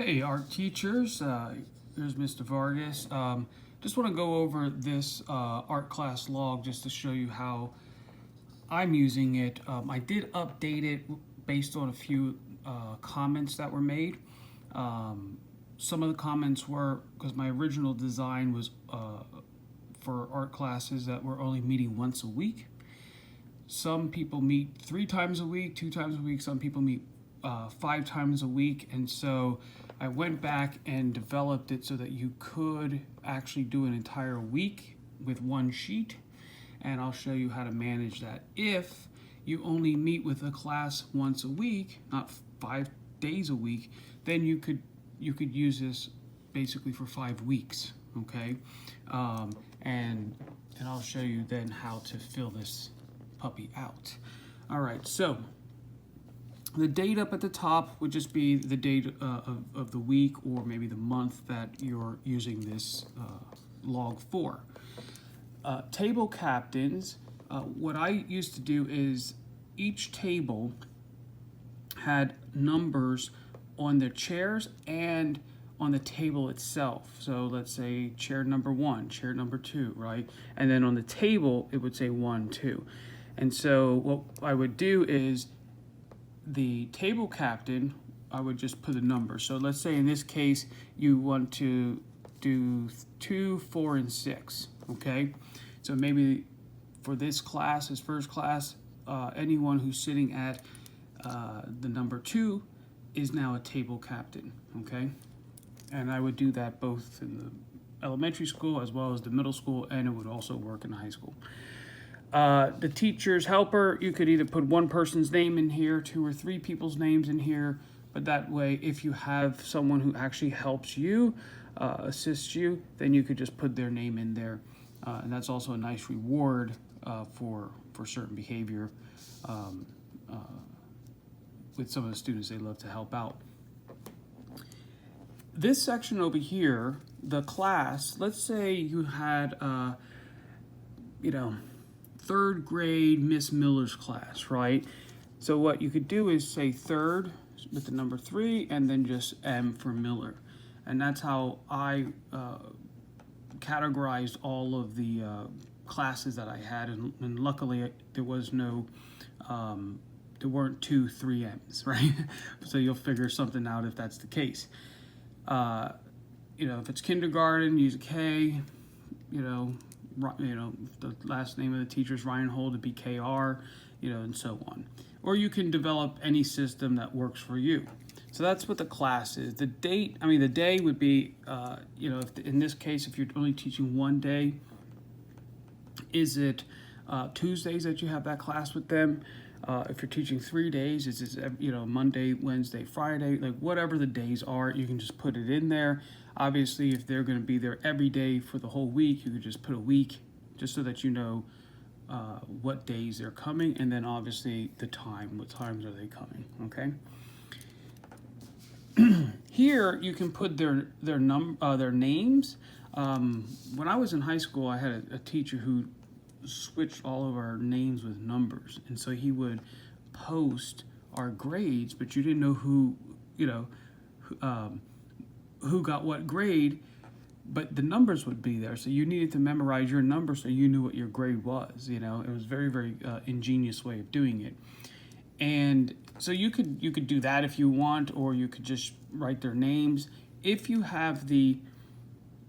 Hey, art teachers, here's Mr. Vargas. Just want to go over this ArtClass log just to show you how I'm using it. I did update it based on a few comments that were made. Some of the comments were because my original design was for art classes that were only meeting once a week. Some people meet 3 times a week, 2 times a week. Some people meet 5 times a week, and so I went back and developed it so that you could actually do an entire week with one sheet, and I'll show you how to manage that. If you only meet with a class once a week, not 5 days a week, then you could use this basically for 5 weeks, okay? And I'll show you then how to fill this puppy out. All right, so the date up at the top would just be the date of the week or maybe the month that you're using this log for. Table captains, what I used to do is each table had numbers on the chairs and on the table itself. So let's say chair number 1, chair number 2, right? And then on the table, it would say 1, 2. And so what I would do is the table captain, I would just put a number. So let's say in this case, you want to do 2, 4, and 6, okay? So maybe for this class, this first class, anyone who's sitting at the number 2 is now a table captain, okay? And I would do that both in the elementary school as well as the middle school, and it would also work in high school. The teacher's helper, you could either put one person's name in here, 2 or 3 people's names in here, but that way if you have someone who actually helps you, assists you, then you could just put their name in there. And that's also a nice reward for certain behavior with some of the students. They love to help out. This section over here, the class, let's say you had, 3rd grade Miss Miller's class, right? So what you could do is say 3rd with the number 3 and then just M for Miller. And that's how I categorized all of the classes that I had. And luckily there was no, there weren't 2 3Ms, right? So you'll figure something out if that's the case. If it's kindergarten, use a K, the last name of the teacher is Reinhold, it'd be KR, and so on. Or you can develop any system that works for you. So that's what the class is. The date, the day would be, if in this case, if you're only teaching one day, is it Tuesdays that you have that class with them? If you're teaching 3 days, is it, Monday, Wednesday, Friday, like whatever the days are, you can just put it in there. Obviously, if they're going to be there every day for the whole week, you could just put a week just so that you know what days they're coming, and then obviously the time, what times are they coming, okay? Here, you can put their names. When I was in high school, I had a teacher who switched all of our names with numbers, and so he would post our grades, but you didn't know who got what grade, but the numbers would be there, so you needed to memorize your number so you knew what your grade was. It was very, very ingenious way of doing it. And so you could do that if you want, or you could just write their names. If you have the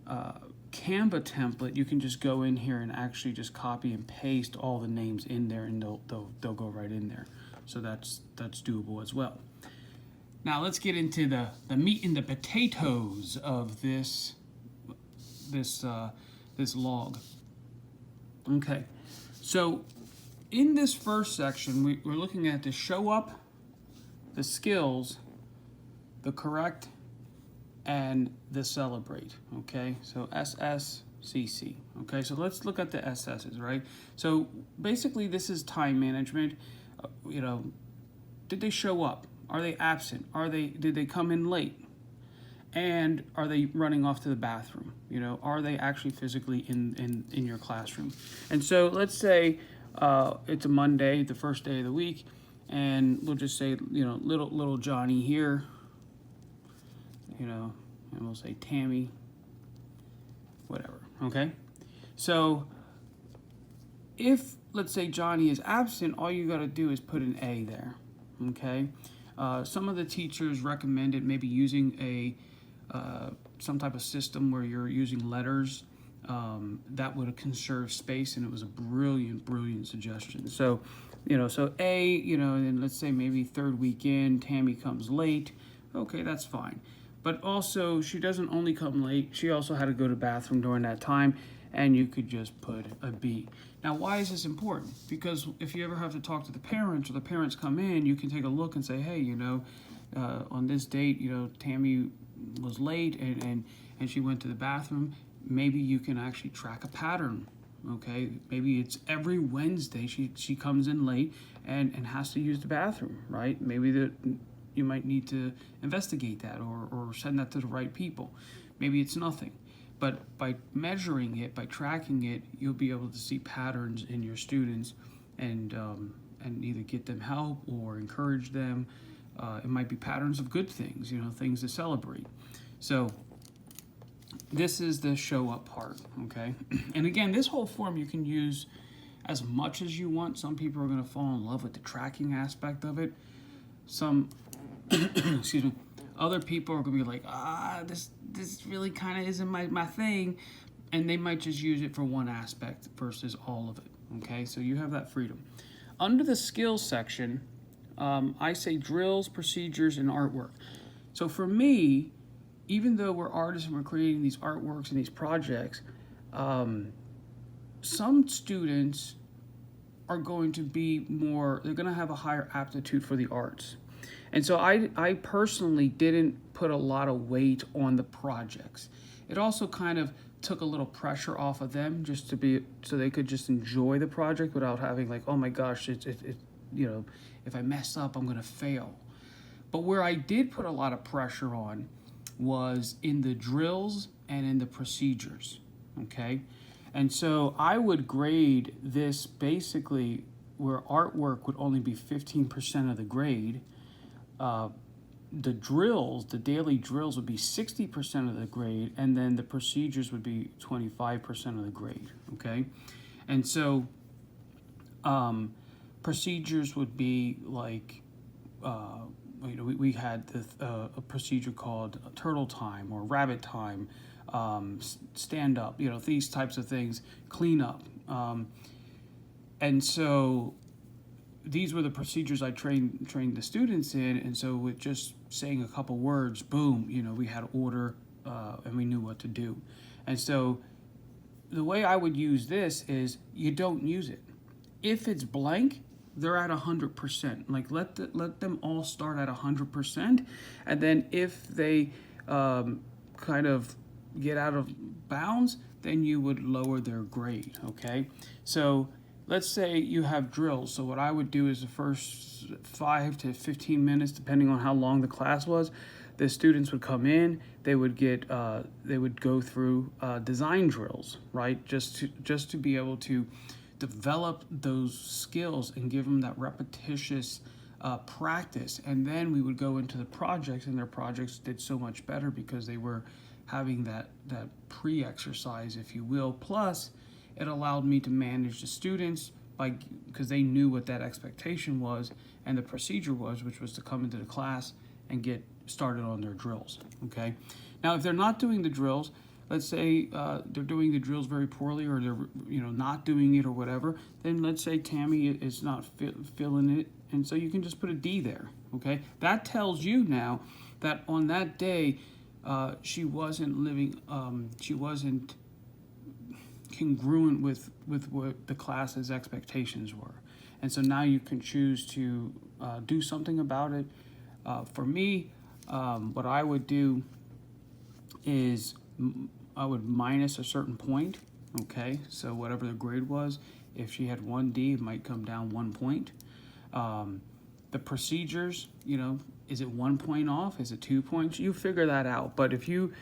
Canva template, you can just go in here and actually just copy and paste all the names in there, and they'll go right in there. So that's doable as well. Now let's get into the meat and the potatoes of this log. Okay, so in this first section, we're looking at the show up, the skills, the correct, and the celebrate. Okay, so SSCC. Okay, so let's look at the SS's, right? So basically this is time management. Did they show up? Are they absent? Did they come in late? And are they running off to the bathroom? Are they actually physically in your classroom? And so let's say it's a Monday, the first day of the week, and we'll just say, little Johnny here you know, and we'll say Tammy, whatever, okay? So if, let's say, Johnny is absent, all you got to do is put an A there, okay? Some of the teachers recommended maybe using some type of system where you're using letters that would conserve space, and it was a brilliant suggestion. So, so A, and let's say maybe third weekend, Tammy comes late. Okay, that's fine. But also, she doesn't only come late, she also had to go to the bathroom during that time, and you could just put a B. Now, why is this important? Because if you ever have to talk to the parents, or the parents come in, you can take a look and say, hey, on this date, Tammy was late and she went to the bathroom. Maybe you can actually track a pattern, okay? Maybe it's every Wednesday she comes in late and has to use the bathroom, right? Maybe you might need to investigate that or send that to the right people. Maybe it's nothing. But by measuring it, by tracking it, you'll be able to see patterns in your students and either get them help or encourage them. It might be patterns of good things, things to celebrate. So this is the show up part, okay? And again, this whole form you can use as much as you want. Some people are going to fall in love with the tracking aspect of it. Some, excuse me, other people are going to be like, this really kind of isn't my thing. And they might just use it for one aspect versus all of it, okay? So you have that freedom. Under the skills section, I say drills, procedures, and artwork. So for me, even though we're artists and we're creating these artworks and these projects, some students are going to be they're going to have a higher aptitude for the arts. And so I personally didn't put a lot of weight on the projects. It also kind of took a little pressure off of them so they could just enjoy the project without having like, oh my gosh, if I mess up, I'm going to fail. But where I did put a lot of pressure on was in the drills and in the procedures, okay? And so I would grade this basically where artwork would only be 15% of the grade. The drills, the daily drills would be 60% of the grade, and then the procedures would be 25% of the grade, okay? And so procedures would be like, we had a procedure called turtle time or rabbit time, stand up, these types of things, clean up. And so these were the procedures I trained the students in. And so with just saying a couple words, boom, we had order and we knew what to do. And so the way I would use this is you don't use it. If it's blank, they're at 100%. Like let them all start at 100%, and then if they kind of get out of bounds, then you would lower their grade. Okay, so let's say you have drills. So what I would do is the first 5 to 15 minutes, depending on how long the class was, the students would come in. They would go through design drills, right? Just to be able to develop those skills and give them that repetitious practice. And then we would go into the projects, and their projects did so much better because they were having that pre-exercise, if you will. Plus, it allowed me to manage the students because they knew what that expectation was and the procedure was, which was to come into the class and get started on their drills, okay? Now, if they're not doing the drills, let's say they're doing the drills very poorly, or they're not doing it or whatever, then let's say Tammy is not feeling it, and so you can just put a D there, okay? That tells you now that on that day she wasn't congruent with what the class's expectations were. And so now you can choose to do something about it. For me, what I would do is I would minus a certain point, okay? So whatever the grade was, if she had 1D, it might come down 1 point. The procedures, is it 1 point off? Is it 2 points? You figure that out. But if you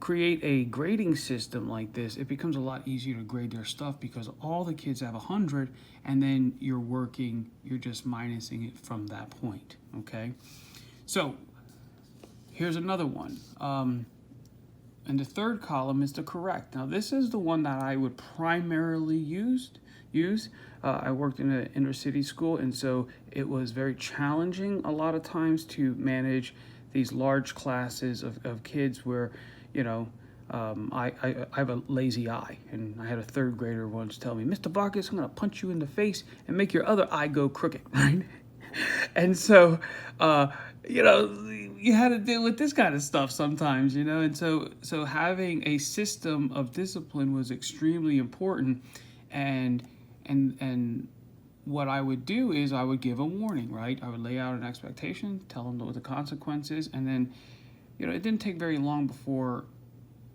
create a grading system like this, it becomes a lot easier to grade their stuff because all the kids have 100, and then you're just minusing it from that point, okay? So Here's another one. And the third column is the correct. Now this is the one that I would primarily use. I worked in an inner city school, and so it was very challenging a lot of times to manage these large classes of kids where, you know, I have a lazy eye, and I had a third grader once tell me, "Mr. Vargas, I'm gonna punch you in the face and make your other eye go crooked," right? And so, you know, you had to deal with this kind of stuff sometimes, you know, and so having a system of discipline was extremely important, and what I would do is I would give a warning, right? I would lay out an expectation, tell them what the consequences, and then, you know, it didn't take very long before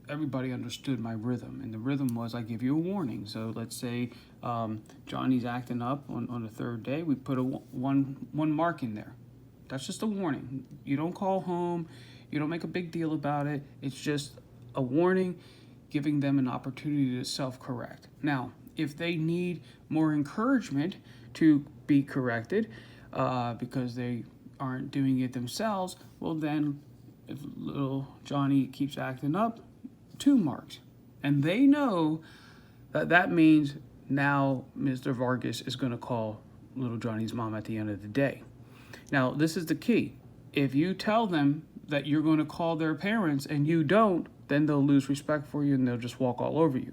everybody understood my rhythm, and the rhythm was I give you a warning. So let's say Johnny's acting up on the third day, we put a one mark in there. That's just a warning. You don't call home, you don't make a big deal about it. It's just a warning, giving them an opportunity to self-correct. Now, if they need more encouragement to be corrected because they aren't doing it themselves, well then, if little Johnny keeps acting up, 2 marks. And they know that that means now Mr. Vargas is going to call little Johnny's mom at the end of the day. Now, this is the key. If you tell them that you're going to call their parents and you don't, then they'll lose respect for you and they'll just walk all over you.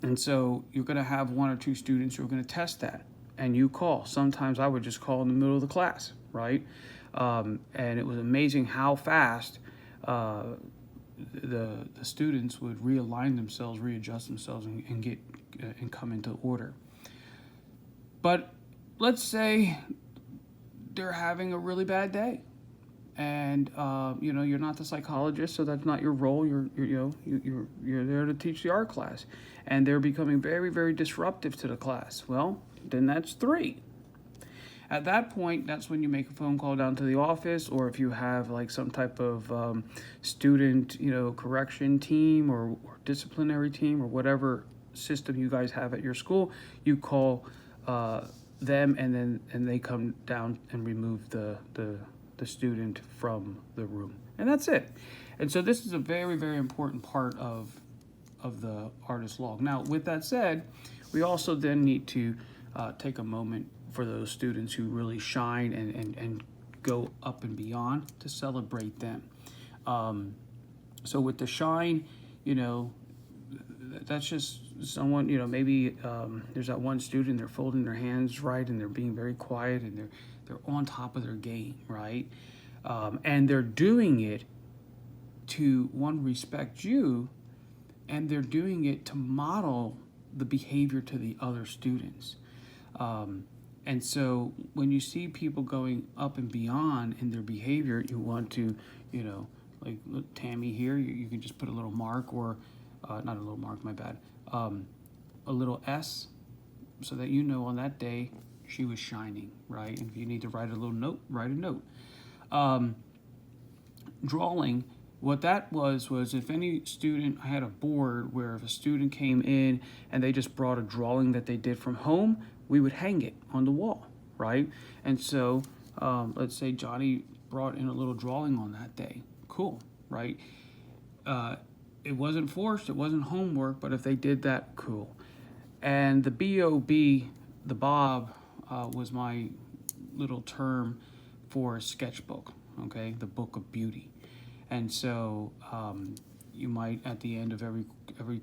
And so you're going to have 1 or 2 students who are going to test that, and you call. Sometimes I would just call in the middle of the class, right? And it was amazing how fast the students would realign themselves, readjust themselves, and get and come into order. But let's say they're having a really bad day, and you know, you're not the psychologist, so that's not your role. You're there to teach the art class, and they're becoming very, very disruptive to the class. Well, then that's 3. At that point, that's when you make a phone call down to the office, or if you have like some type of student, you know, correction team or disciplinary team or whatever system you guys have at your school, you call them, and they come down and remove the student from the room, and that's it. And so this is a very, very important part of the artist log. Now, with that said, we also then need to take a moment for those students who really shine and go up and beyond, to celebrate them. So with the shine, you know, that's just someone, you know, maybe there's that one student, they're folding their hands right, and they're being very quiet, and they're on top of their game, right? And they're doing it to, one, respect you, and they're doing it to model the behavior to the other students. And so when you see people going up and beyond in their behavior, you want to, you know, like Tammy here, you can just put a little mark, or not a little mark, my bad, a little S, so that you know on that day she was shining, right? And if you need to write a little note, write a note. Drawing, what that was if any student, I had a board where if a student came in and they just brought a drawing that they did from home, we would hang it on the wall, right? And so let's say Johnny brought in a little drawing on that day. Cool, right? It wasn't forced, it wasn't homework, but if they did that, cool. And the B.O.B., the Bob, was my little term for a sketchbook, okay? The book of beauty. And so you might, at the end of every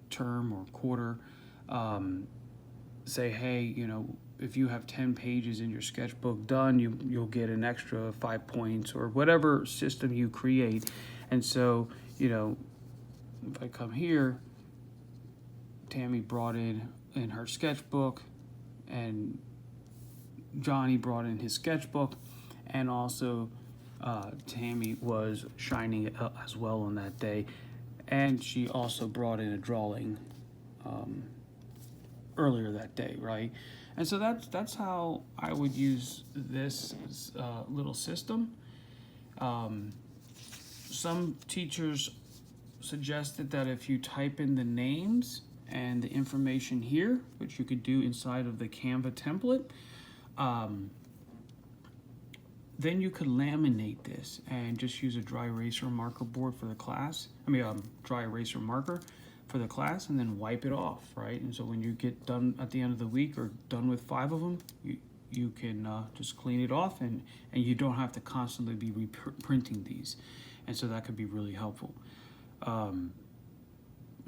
term or quarter, say, hey, you know, if you have 10 pages in your sketchbook done, you'll get an extra 5 points, or whatever system you create. And so, you know, if I come here, Tammy brought in her sketchbook, and Johnny brought in his sketchbook, and also Tammy was shining as well on that day, and she also brought in a drawing earlier that day, right? And so that's how I would use this little system. Some teachers suggested that if you type in the names and the information here, which you could do inside of the Canva template, then you could laminate this and just use a dry eraser marker board for the class. Dry eraser marker for the class, and then wipe it off, right? And so when you get done at the end of the week or done with 5 of them, you can just clean it off, and you don't have to constantly be reprinting these. And so that could be really helpful. And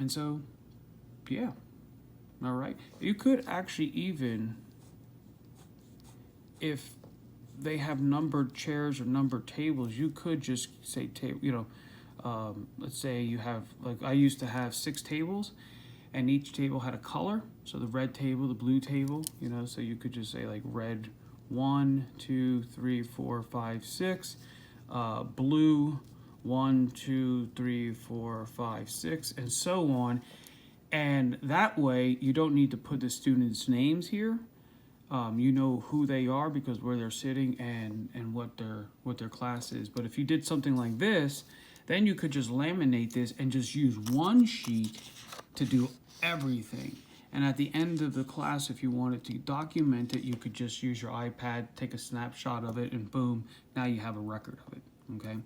so, yeah, all right. You could actually even, if they have numbered chairs or numbered tables, you could just say table, let's say you have, like I used to have 6 tables, and each table had a color. So the red table, the blue table, so you could just say like red 1, 2, 3, 4, 5, 6, blue 1, 2, 3, 4, 5, 6, and so on. And that way you don't need to put the students' names here. You know who they are because where they're sitting and what their class is. But if you did something like this, then you could just laminate this and just use one sheet to do everything. And at the end of the class, if you wanted to document it, you could just use your iPad, take a snapshot of it, and boom, now you have a record of it, okay?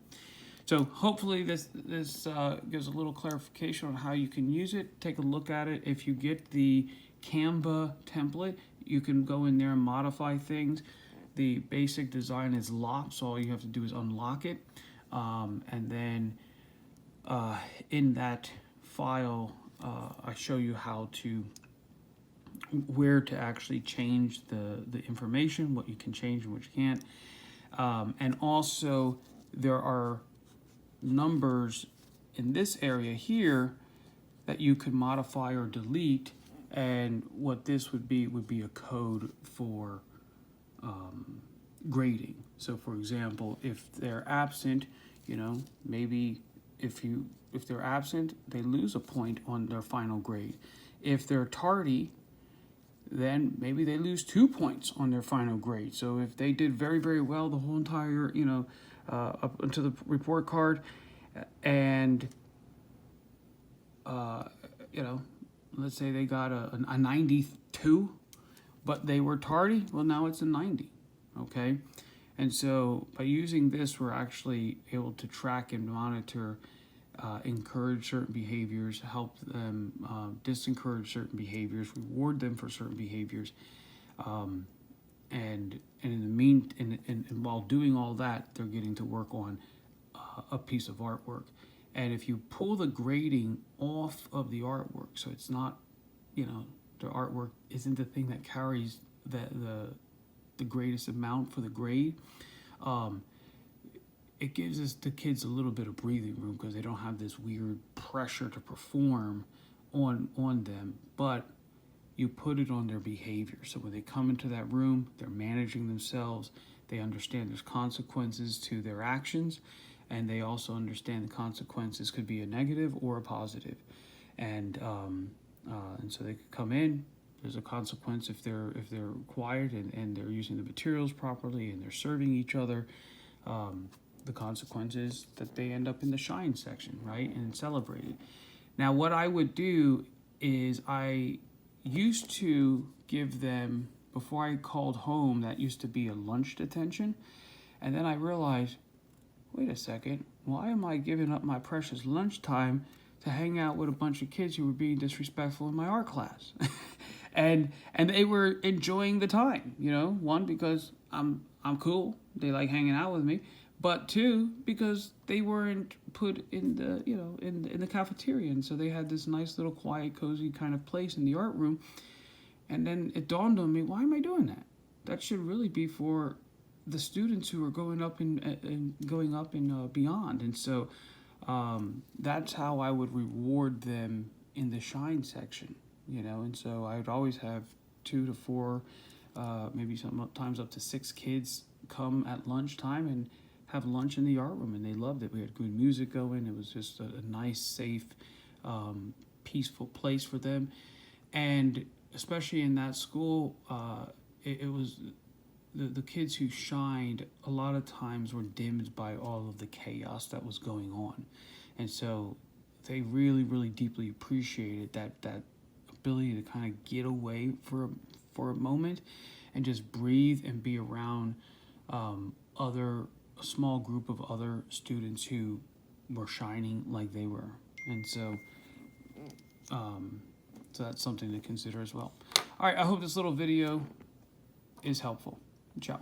So hopefully this gives a little clarification on how you can use it. Take a look at it. If you get the Canva template, you can go in there and modify things. The basic design is locked, so all you have to do is unlock it. And then in that file, I show you where to actually change the information, what you can change and what you can't. And also there are numbers in this area here that you could modify or delete, and what this would be a code for grading. So for example, if they're absent, maybe if they're absent, they lose a point on their final grade. If they're tardy, then maybe they lose 2 points on their final grade. So if they did very, very well the whole entire, up into the report card, and let's say they got a 92, but they were tardy, well, now it's a 90, okay? And so by using this, we're actually able to track and monitor, encourage certain behaviors, help them disencourage certain behaviors, reward them for certain behaviors, and while doing all that, they're getting to work on a piece of artwork. And if you pull the grading off of the artwork, so it's not, the artwork isn't the thing that carries the greatest amount for the grade, it gives the kids a little bit of breathing room because they don't have this weird pressure to perform on them, but you put it on their behavior. So when they come into that room, they're managing themselves, they understand there's consequences to their actions, and they also understand the consequences could be a negative or a positive. And so they could come in, there's a consequence if they're quiet and they're using the materials properly and they're serving each other. The consequences that they end up in the shine section, right, and celebrated. Now what I would do is I used to give them, before I called home, that used to be a lunch detention, and then I realized, wait a second, why am I giving up my precious lunchtime to hang out with a bunch of kids who were being disrespectful in my art class? and they were enjoying the time, one, because I'm cool, they like hanging out with me, but 2, because they weren't put in the, in the cafeteria. And so they had this nice little quiet, cozy kind of place in the art room. And then it dawned on me, why am I doing that? That should really be for the students who are going up and beyond. And so that's how I would reward them in the shine section, and so I would always have 2 to 4, maybe sometimes up to 6 kids come at lunchtime and have lunch in the art room, and they loved it. We had good music going. It was just a nice, safe, peaceful place for them. And especially in that school, it was the kids who shined a lot of times were dimmed by all of the chaos that was going on. And so they really, really deeply appreciated that ability to kind of get away for a moment and just breathe and be around a small group of other students who were shining like they were. And so, so that's something to consider as well. All right, I hope this little video is helpful. Ciao.